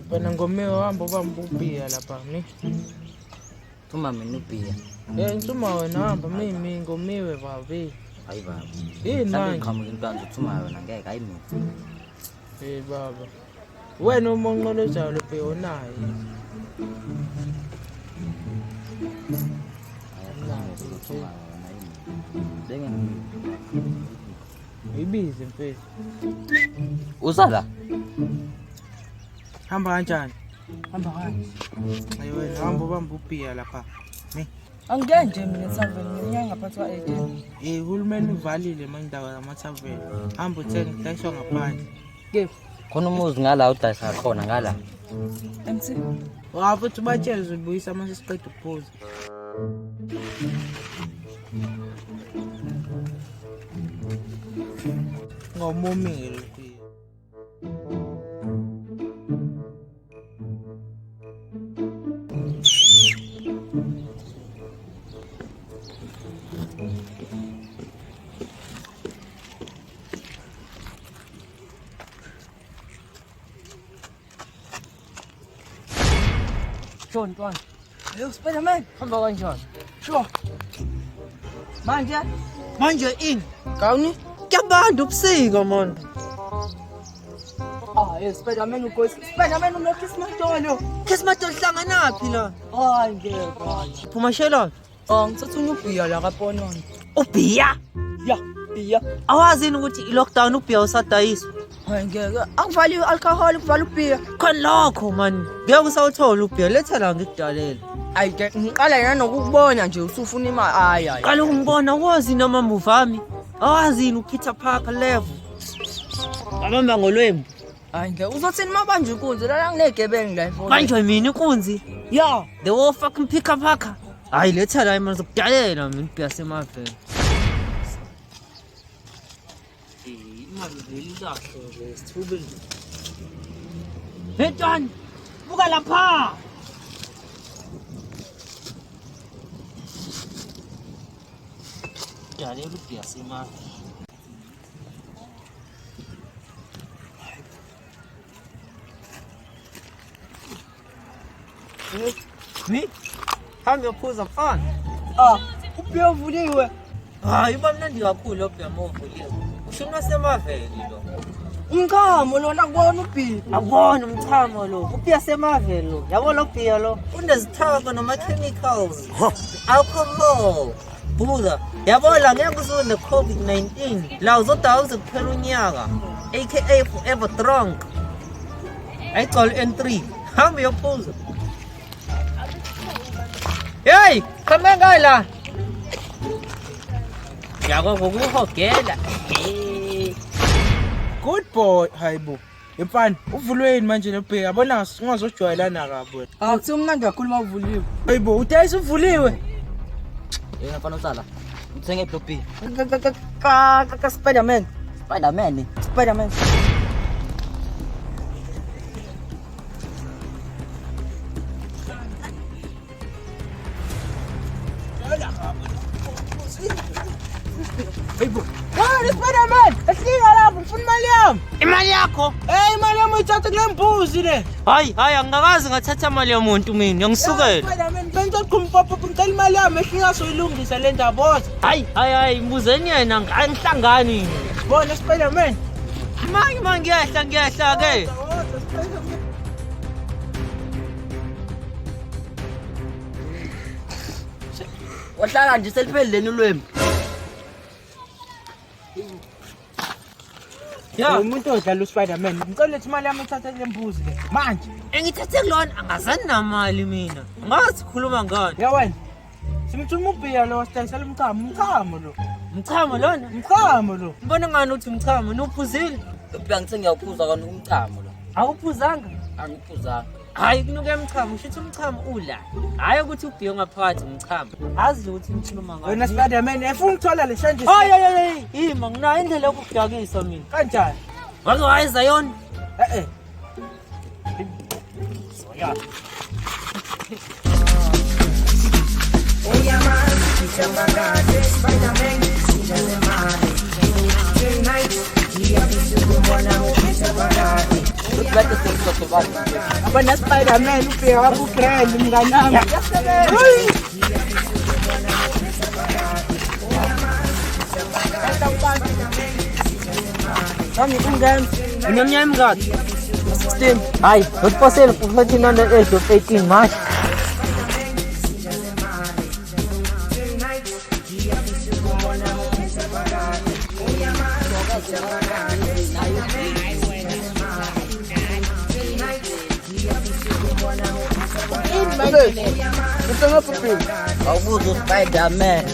Bana ngomeo wambo bambubia lapha mi. Tuma mina ubhiya. Ngituma wena hamba mimi ngomiwe babe. Hayi baba. Yini manje? Ngiqhamuka inkanzi uthuma yona ngeke hayi mina. Baba. Wena umonqolo njalo bheyonayo. Ibize mfethu. Usala? Hamba kanjani? Hamba kanjani? Ayi wena hamba bambubia lapha. Mi. Angeke mina tavern nginyanga ngaphathi kwa 18. Uhulumeni uvalile mandawo yamathaveni. Hamba uthenga dayiswa ngaphandle. Ke Khona umuzi ngala udayisa khona ngala. MC. Wafuthi batshela uzibuyisa manje siqeda ukuphuza. Ngomomile kuye. John, Hello, Spider-Man. Hamba kanjani? Sure. Manje ini. Kawuni? Kuyabanda ubusika man. Yes, Spider-Man ugosi. Spider-Man unoKiss matolo. Kiss matolo hlanganaphi la? Hayi ngeke. Phuma shela. Ngithatha ubhiya la kaPononi. Ubhiya? Ya, bhiya. Awazini ukuthi i-lockdown ubhiya usadayiswa. Hayi ngeke. Akuvaliwe alcohol, kuvala ubhiya. Khona lokho man. Ngeke usawuthola ubhiya. Letha la ngikudalela. Hayi ke ngiqala yena nokukubona nje usufuna imali. Hayi. Qala ungibona wazi noma muvami. Awazini uPeter Parker level. Abamba ngolwembu. Hayi ngeke uzothini mabanje inkunzi la nginegebengu la ifoni. Manje mina inkunzi. Ya, The whole fucking Peter Parker. Hayi letha la imali zokudalela mina ubhiya semaveni. Imali veli kahle nje sithube nje. Hetani. Buka lapha. Dalela ubhiya semaveni. Mi? Hambe uphuza mfana. ubhiya uvuliwe. Hayi bamnandi kakhulu lo bhiya movuliwe. Ushuni wasemaveni lo. Umkhamo lona kubona ubhiya. Akubona umchamo lo. Ubhiya semaveni lo. Yabo lo bhiya lo. Unezithako noma chemicals. Alcohol. Buza. Yabo la ngeke uzone COVID-19. La uzoda uzokuphela unyaka. AKA forever drunk. Ayicol N3. Hambe uyophuza. Hey, khama ngala. Yabo ngokuhogela. Good boy, hayibo. Mfana, uvulweni manje lebhe yabona singazojwayelana kabi. Akuthi umnandi kakhulu mawuvuliwe. Hayibo, udayisa uvuliwe. Yena mfana usala. Uthenge blopi. Ka Spider-Man. Spider-Man. Spider-Man. Hayibo. Hayi Spider-Man, ehlika lapho ufuna imali yami. Imali yakho? Imali yami uyithatha kule mbuzi le. Hayi, angikazi ngathatha imali yomuntu mina, ngisukele. Spider-Man, bengizoqhumpopo ngicela imali yami ehlika soyilungisa le ndaba. Hayi, mbuzeni yena angihlangani. Bona Spider-Man. Manje ngiyahla ke. Wahlala nje selipheleleni ulwembu. Ya umuntu odlala uSpider-Man ngicela lethi imali yami ithathe kule mbuzi le manje engithathe kulona angazani namali mina ngathi khuluma ngani ya wena simthuma ubhiya lo sidayisela umchamo lo mbona ngani uthi umchamo nuphuzile Ubhiya ngithe ngiyawuphuza kana umchamo lo. awuphuzanga Angiphuzanga. hayi kunuke umchamo ushithi umchamo ula hayi ukuthi ubhiya ngaphakathi umchamo azi ukuthi ngikhuluma ngani wena Spider-Man efuna ukuthola le shanje hayi ima nginayo indlela yokudakisa mina kanjani wake wayeza yona soya Spider-Man, Look like the thing of the body. Abana Spider-Man ubheka ku-grand mnganami. Nami ungani? Unemnyama mngaki? 16. Hayi, ngikuphosele for under the age of 18 March. Awubuzo Spider-Man.